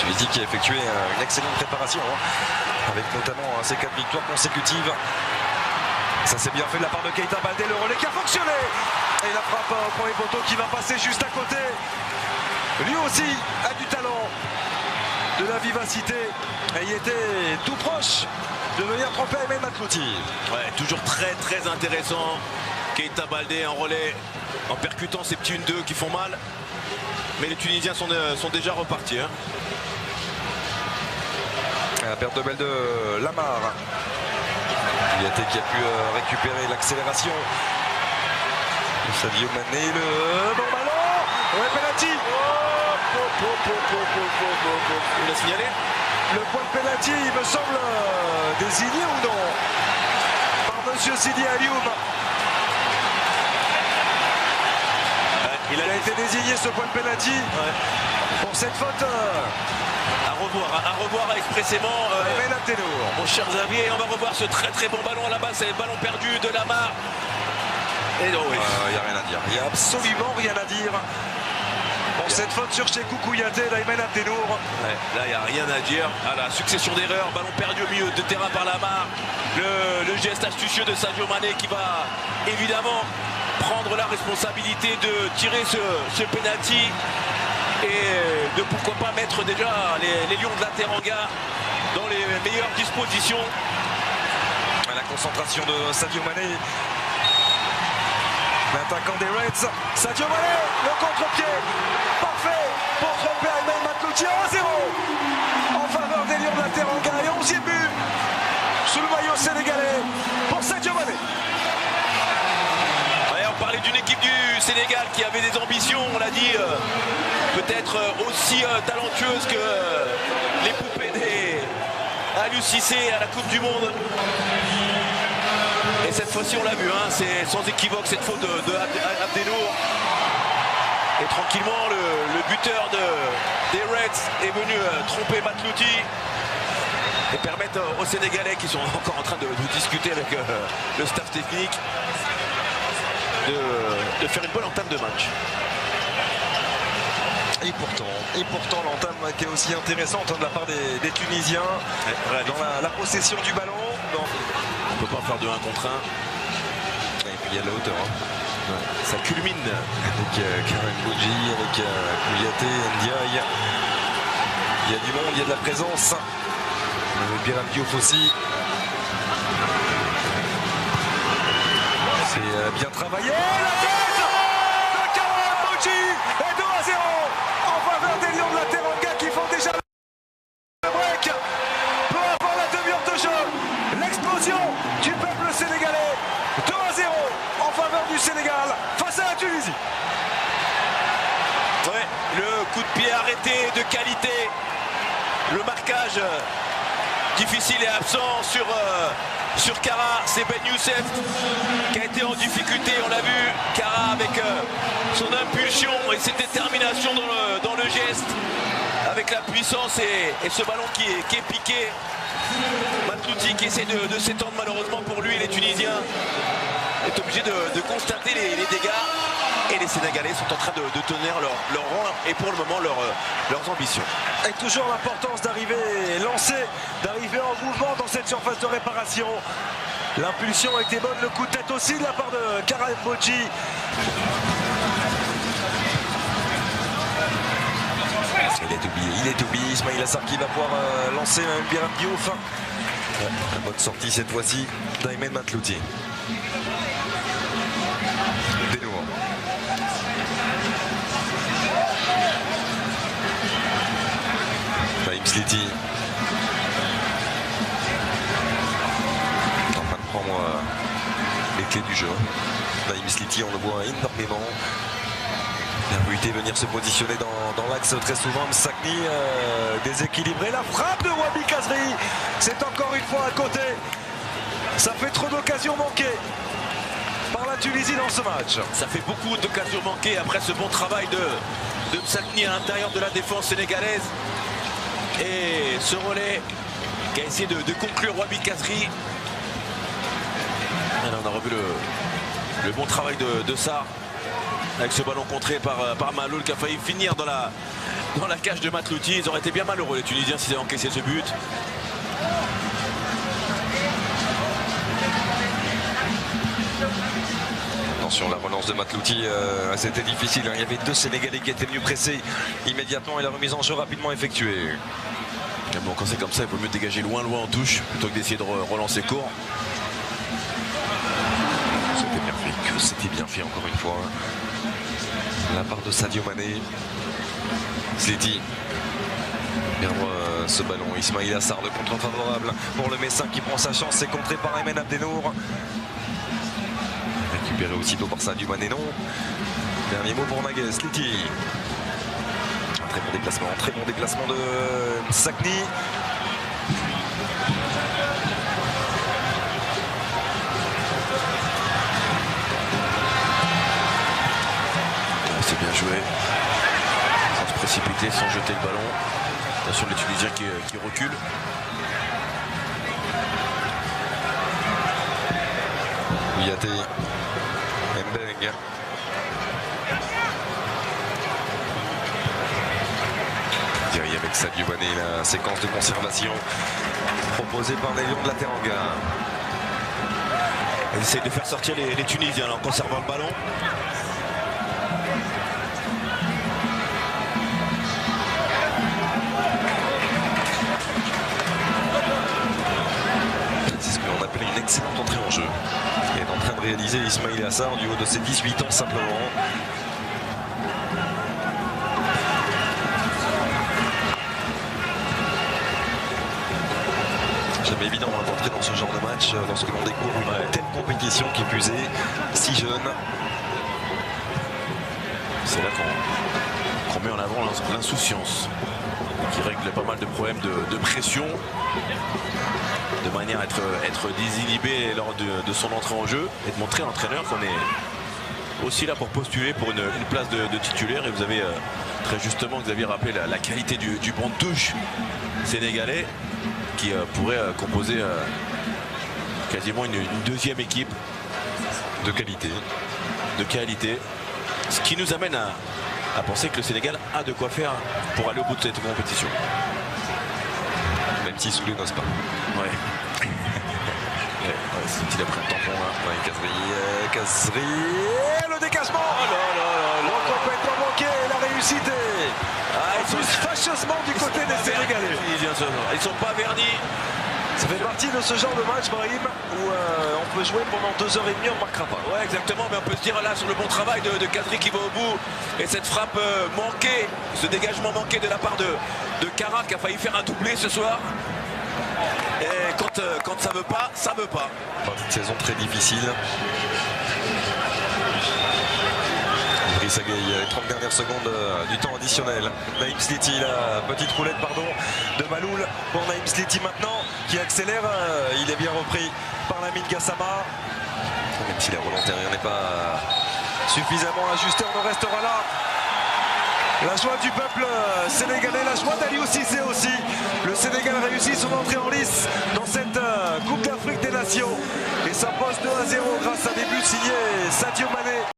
Tunisie qui a effectué une excellente préparation, avec notamment ces 4 victoires consécutives. Ça s'est bien fait de la part de Keita Baldé, le relais qui a fonctionné. Et la frappe au premier poteau qui va passer juste à côté. Lui aussi a du talent, de la vivacité. Et il était tout proche de venir tromper Aymen Matlouti. Ouais, toujours très intéressant. Keita Baldé en relais, en percutant ces petits 1-2 qui font mal. Mais les Tunisiens sont déjà repartis. La perte de balle de Lamar. Kouyaté qui a pu récupérer l'accélération. Sadio Mané, le bon ballon. Ouais, penalty. Il a signalé. Le point de penalty, il me semble désigné ou non par monsieur Sidi Alioum. Il a été désigné ce point de penalty pour cette faute. À revoir expressément. Mon cher Xavier, on va revoir ce très bon ballon là-bas. C'est le ballon perdu de Lamar. Et non, oui. Il n'y a rien à dire. Il n'y a absolument rien à dire. Pour cette faute sur Cheikhou Kouyaté, d'Aymen Abdelnour. Ouais, là, il n'y a rien à dire. À la succession d'erreurs, ballon perdu au milieu de terrain par Lamar. Le geste astucieux de Sadio Mané qui va évidemment prendre la responsabilité de tirer ce penalty. Et de pourquoi pas mettre déjà les Lions de la Teranga dans les meilleures dispositions. La concentration de Sadio Mané, l'attaquant des Reds. Sadio Mané, le contre-pied parfait pour tromper Aymen Matlouti. 1-0 en faveur des Lions de la Teranga et 11e but sous le maillot sénégalais pour Sadio Mané. Ouais, on parlait d'une équipe du Sénégal qui avait des ambitions, on l'a dit, peut-être aussi talentueuse que les poupées des Aliou Cissé à la Coupe du Monde. Et cette fois-ci, on l'a vu, c'est sans équivoque cette faute de Abdelnour. Et tranquillement, le buteur des Reds est venu tromper Matlouti et permettre aux Sénégalais qui sont encore en train de discuter avec le staff technique de faire une bonne entame de match. Et pourtant l'entame était aussi intéressante de la part des Tunisiens dans la possession du ballon. On ne peut pas faire de 1 contre 1. Et puis il y a la hauteur. Ça culmine. Avec Karim Bodji, avec Kouyaté, Ndiaye. Il y a du monde, il y a de la présence. Biram Diouf aussi. C'est bien travaillé. La tête de Karim Bodji et 2-0 en faveur des Lions de la Teranga qui font déjà le break. Peu avant la demi-heure de jeu, l'explosion du peuple sénégalais. 2-0 en faveur du Sénégal face à la Tunisie. Ouais, le coup de pied arrêté de qualité. Le marquage difficile et absent sur Kara. C'est Ben Youssef qui a été en difficulté, on l'a vu. Kara avec son impulsion et cette détermination dans le geste, avec la puissance et ce ballon qui est piqué. Matlouti qui essaie de s'étendre, malheureusement pour lui, les Tunisiens est obligé de constater les dégâts. Et les Sénégalais sont en train de tenir leur rang et pour le moment leurs ambitions. Et toujours l'importance d'arriver lancé, d'arriver en mouvement dans cette surface de réparation. L'impulsion a été bonne, le coup de tête aussi de la part de Karim Bodji. Il est oublié, Ismail Assar qui va pouvoir lancer Biram Diouf. La bonne sortie cette fois-ci d'Aymen Matlouti. Sliti en train de prendre les clés du jeu. Naïm Sliti, on le voit énormément permuter, venir se positionner dans l'axe très souvent. Msakni déséquilibré, la frappe de Wabi Kazri, c'est encore une fois à côté. Ça fait trop d'occasions manquées par la Tunisie dans ce match. Ça fait beaucoup d'occasions manquées après ce bon travail de Msakni à l'intérieur de la défense sénégalaise. Et ce relais qui a essayé de conclure Wabi Kazri. Alors on a revu le bon travail de Sarr avec ce ballon contré par Maloul qui a failli finir dans dans la cage de Matlouti. Ils auraient été bien malheureux les Tunisiens s'ils avaient encaissé ce but. Attention, la relance de Matlouti, c'était difficile, hein. Il y avait deux Sénégalais qui étaient venus presser immédiatement et la remise en jeu rapidement effectuée. Mais bon, quand c'est comme ça, il vaut mieux dégager loin en touche plutôt que d'essayer de relancer court. C'était bien fait encore une fois. La part de Sadio Mané. Sliti perdre ce ballon. Ismail Assar, le contre favorable pour le Messin qui prend sa chance. C'est contré par Aymen Abdenour. Récupéré aussitôt par Sadio Mané, non. Dernier mot pour Naguez. Sliti. Un très bon déplacement de Sakni. C'est bien joué. Sans se précipiter, sans jeter le ballon. Attention les Tunisiens qui reculent. Ouyaté. Mbeng. Direct avec Sadio Mané, la séquence de conservation proposée par les Lions de la Teranga. Ils essayent de faire sortir les Tunisiens en conservant le ballon. Une excellente entrée en jeu. Il est en train de réaliser Ismail Assar du haut de ses 18 ans simplement. Jamais évident d'entrer dans ce genre de match lorsque l'on découvre une telle compétition qui plus est si jeune. C'est là qu'on met en avant l'insouciance qui règle pas mal de problèmes de pression, de manière à être désinhibé lors de son entrée en jeu et de montrer à l'entraîneur qu'on est aussi là pour postuler pour une place de titulaire. Et vous avez très justement, Xavier, rappelé la qualité du banc de touche sénégalais qui pourrait composer quasiment une deuxième équipe de qualité. Ce qui nous amène à penser que le Sénégal a de quoi faire pour aller au bout de cette compétition. Même si Soulé n'ose pas. Ouais. Il a pris un tampon là. Ouais, Kazri. Le décachement. Complètement manqué. La réussite est tous fâcheusement du côté des Sénégalais. Ils sont pas vernis. Ça fait partie de ce genre de match, Brahim, où on peut jouer pendant 2h30, on ne marquera pas. Ouais, exactement, mais on peut se dire là sur le bon travail de Kazri qui va au bout. Et cette frappe manquée, ce dégagement manqué de la part de Kara qui a failli faire un doublé ce soir. Et quand ça veut pas, ça veut pas. Une saison très difficile. Idriss Gueye, les 30 dernières secondes du temps additionnel. Naïm Sliti, la petite roulette de Maloul pour Naïm Sliti maintenant qui accélère. Il est bien repris par Lamine Gassama. Même si la volontaire n'est pas suffisamment ajustée, on en restera là. La joie du peuple sénégalais, la joie d'Aliou Cissé aussi. Le Sénégal réussit son entrée en lice dans cette Coupe d'Afrique des Nations. Et ça passe 2-0 grâce à des buts signés Sadio Mané.